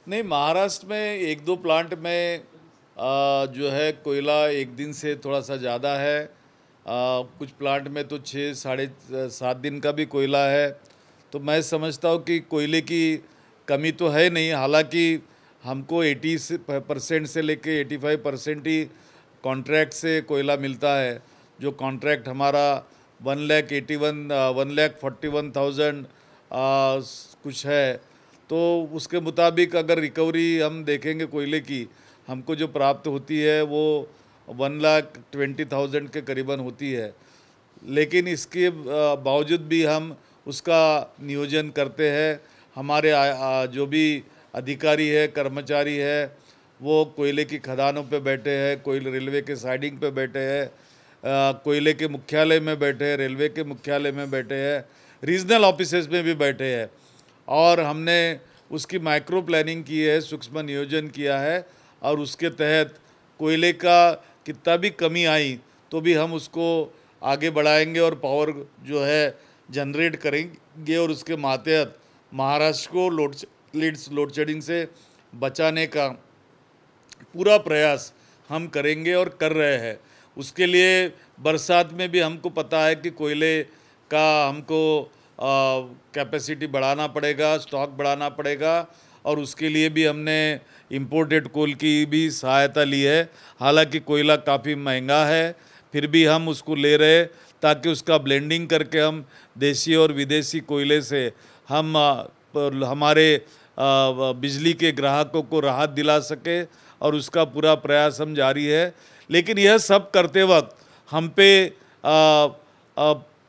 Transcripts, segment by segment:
नहीं, महाराष्ट्र में एक दो प्लांट में जो है कोयला एक दिन से थोड़ा सा ज़्यादा है। कुछ प्लांट में तो 6 साढ़े 7 दिन का भी कोयला है। तो मैं समझता हूँ कि कोयले की कमी तो है नहीं। हालांकि हमको 80% से लेके 85% ही कॉन्ट्रैक्ट से कोयला मिलता है। जो कॉन्ट्रैक्ट हमारा 1,41,000 कुछ है। तो उसके मुताबिक अगर रिकवरी हम देखेंगे कोयले की, हमको जो प्राप्त होती है वो 1,20,000 के करीबन होती है। लेकिन इसके बावजूद भी हम उसका नियोजन करते हैं। हमारे जो भी अधिकारी है, कर्मचारी है, वो कोयले की खदानों पे बैठे हैं, कोयले रेलवे के साइडिंग पे बैठे हैं, कोयले के मुख्यालय में बैठे हैं, रेलवे के मुख्यालय में बैठे हैं, रीजनल ऑफिसेज में भी बैठे हैं। और हमने उसकी माइक्रो प्लानिंग की है, सूक्ष्म नियोजन किया है। और उसके तहत कोयले का कितना भी कमी आई तो भी हम उसको आगे बढ़ाएंगे और पावर जो है जनरेट करेंगे और उसके मातहत महाराष्ट्र को लोड शेडिंग से बचाने का पूरा प्रयास हम करेंगे और कर रहे हैं। उसके लिए बरसात में भी हमको पता है कि कोयले का हमको कैपेसिटी बढ़ाना पड़ेगा, स्टॉक बढ़ाना पड़ेगा। और उसके लिए भी हमने इंपोर्टेड कोल की भी सहायता ली है। हालांकि कोयला काफ़ी महंगा है, फिर भी हम उसको ले रहे ताकि उसका ब्लेंडिंग करके हम देसी और विदेशी कोयले से हम हमारे बिजली के ग्राहकों को राहत दिला सके। और उसका पूरा प्रयास हम जारी है। लेकिन यह सब करते वक्त हम पे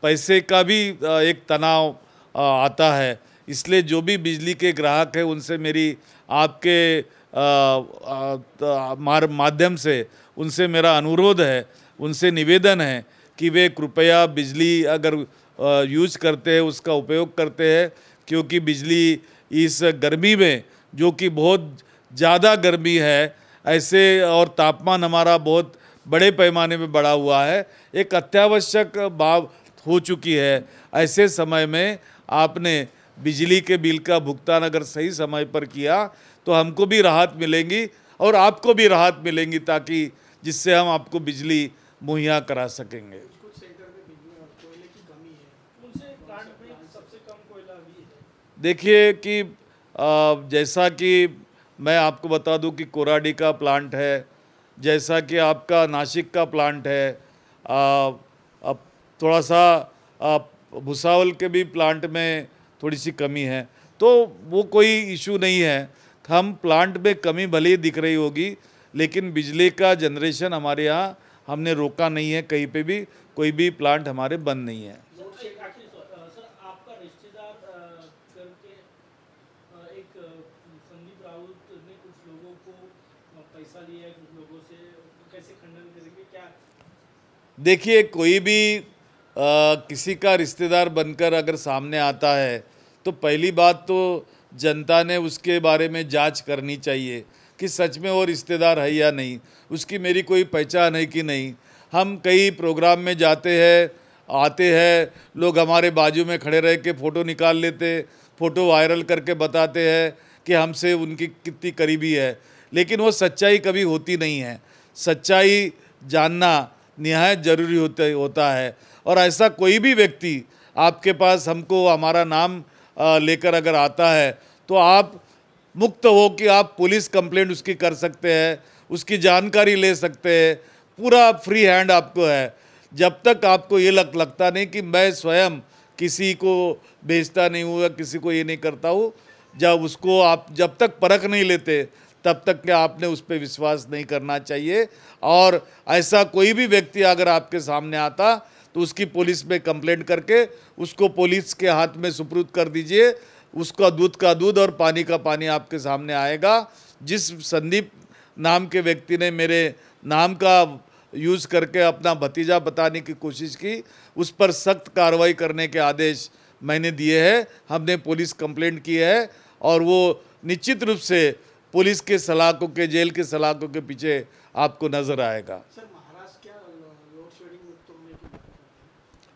पैसे का भी एक तनाव आता है। इसलिए जो भी बिजली के ग्राहक है उनसे मेरी आपके माध्यम से उनसे मेरा अनुरोध है, उनसे निवेदन है कि वे कृपया बिजली अगर यूज करते हैं उसका उपयोग करते हैं। क्योंकि बिजली इस गर्मी में, जो कि बहुत ज़्यादा गर्मी है, ऐसे और तापमान हमारा बहुत बड़े पैमाने में बढ़ा हुआ है, एक अत्यावश्यक बात हो चुकी है। ऐसे समय में आपने बिजली के बिल का भुगतान अगर सही समय पर किया तो हमको भी राहत मिलेंगी और आपको भी राहत मिलेंगी, ताकि जिससे हम आपको बिजली मुहैया करा सकेंगे। कुछ सेक्टर में कोयले की कमी है, उनसे प्लांट में सबसे कम कोयला भी है। देखिए कि जैसा कि मैं आपको बता दूं कि कोराडी का प्लांट है, जैसा कि आपका नासिक का प्लांट है, अब थोड़ा सा भुसावल के भी प्लांट में थोड़ी सी कमी है। तो वो कोई इशू नहीं है। हम प्लांट में कमी भले ही दिख रही होगी, लेकिन बिजली का जनरेशन हमारे यहाँ हमने रोका नहीं है। कहीं पे भी कोई भी प्लांट हमारे बंद नहीं है। सर, आपका रिश्तेदार करके एक संदीप राउत ने कुछ लोगों को पैसा लिया है, कुछ लोगों से, कैसे खंडन करेंगे क्या? देखिए, कोई भी किसी का रिश्तेदार बनकर अगर सामने आता है तो पहली बात तो जनता ने उसके बारे में जांच करनी चाहिए कि सच में वो रिश्तेदार है या नहीं, उसकी मेरी कोई पहचान है कि नहीं। हम कई प्रोग्राम में जाते हैं, आते हैं, लोग हमारे बाजू में खड़े रह के फ़ोटो निकाल लेते, फ़ोटो वायरल करके बताते हैं कि हमसे उनकी कितनी करीबी है। लेकिन वो सच्चाई कभी होती नहीं है। सच्चाई जानना निहायत ज़रूरी होता है। और ऐसा कोई भी व्यक्ति आपके पास हमको हमारा नाम लेकर अगर आता है तो आप मुक्त हो कि आप पुलिस कंप्लेंट उसकी कर सकते हैं, उसकी जानकारी ले सकते हैं, पूरा फ्री हैंड आपको है। जब तक आपको ये लगता नहीं कि मैं स्वयं किसी को भेजता नहीं हूँ या किसी को ये नहीं करता हूँ, जब तक परख नहीं लेते तब तक क्या आपने उस पर विश्वास नहीं करना चाहिए। और ऐसा कोई भी व्यक्ति अगर आपके सामने आता तो उसकी पुलिस में कंप्लेंट करके उसको पुलिस के हाथ में सुपुर्द कर दीजिए। उसका दूध का दूध और पानी का पानी आपके सामने आएगा। जिस संदीप नाम के व्यक्ति ने मेरे नाम का यूज़ करके अपना भतीजा बताने की कोशिश की, उस पर सख्त कार्रवाई करने के आदेश मैंने दिए हैं। हमने पुलिस कंप्लेंट की है और वो निश्चित रूप से पुलिस के सलाखों के, जेल के सलाखों के पीछे आपको नज़र आएगा। सर, महाराष्ट्र क्या लोड शेडिंग मुक्त होने की बात करते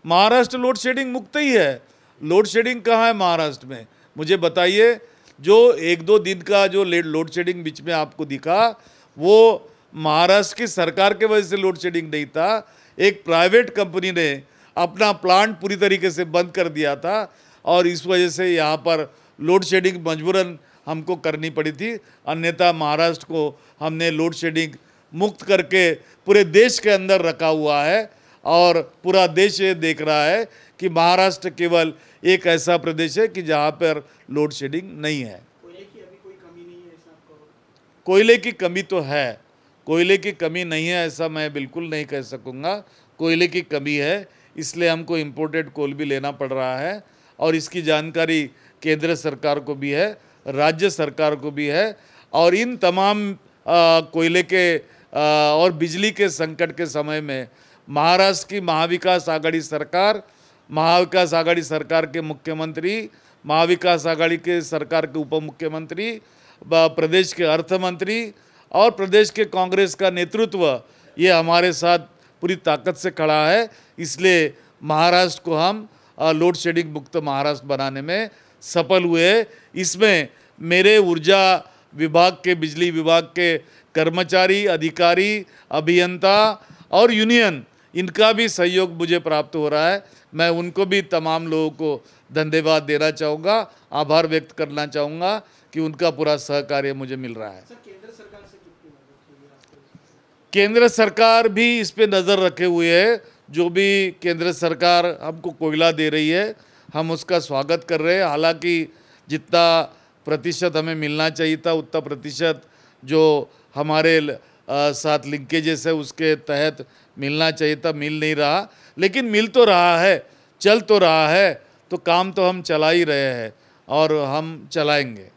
महाराष्ट्र लोड शेडिंग मुक्त ही है। लोड शेडिंग कहाँ है महाराष्ट्र में, मुझे बताइए। जो 1-2 दिन का जो लोड शेडिंग बीच में आपको दिखा, वो महाराष्ट्र की सरकार के वजह से लोड शेडिंग नहीं था। एक प्राइवेट कंपनी ने अपना प्लांट पूरी तरीके से बंद कर दिया था और इस वजह से यहाँ पर लोड शेडिंग मजबूरन हमको करनी पड़ी थी। अन्यथा महाराष्ट्र को हमने लोड शेडिंग मुक्त करके पूरे देश के अंदर रखा हुआ है और पूरा देश ये देख रहा है कि महाराष्ट्र केवल एक ऐसा प्रदेश है कि जहाँ पर लोड शेडिंग नहीं है। कोयले की अभी कोई कमी नहीं है ऐसा आपको? कोयले की कमी तो है, कोयले की कमी नहीं है ऐसा मैं बिल्कुल नहीं कह सकूँगा। कोयले की कमी है, इसलिए हमको इम्पोर्टेड कोल भी लेना पड़ रहा है और इसकी जानकारी केंद्र सरकार को भी है, राज्य सरकार को भी है। और इन तमाम कोयले के और बिजली के संकट के समय में महाराष्ट्र की महाविकास आघाड़ी सरकार के मुख्यमंत्री, महाविकास आघाड़ी के सरकार के उप मुख्यमंत्री, प्रदेश के अर्थ मंत्री और प्रदेश के कांग्रेस का नेतृत्व ये हमारे साथ पूरी ताकत से खड़ा है। इसलिए महाराष्ट्र को हम लोड शेडिंग मुक्त महाराष्ट्र बनाने में सफल हुए। इसमें मेरे ऊर्जा विभाग के, बिजली विभाग के कर्मचारी, अधिकारी, अभियंता और यूनियन, इनका भी सहयोग मुझे प्राप्त हो रहा है। मैं उनको भी तमाम लोगों को धन्यवाद देना चाहूँगा, आभार व्यक्त करना चाहूँगा कि उनका पूरा सहकार्य मुझे मिल रहा है। सर, केंद्र सरकार से कितनी मदद हुई है आपको? केंद्र सरकार भी इस पे नज़र रखे हुए है। जो भी केंद्र सरकार हमको कोयला दे रही है, हम उसका स्वागत कर रहे हैं। हालांकि जितना प्रतिशत हमें मिलना चाहिए था, उतना प्रतिशत जो हमारे साथ लिंकेजेस है उसके तहत मिलना चाहिए था, मिल नहीं रहा। लेकिन मिल तो रहा है, चल तो रहा है, तो काम तो हम चला ही रहे हैं और हम चलाएंगे।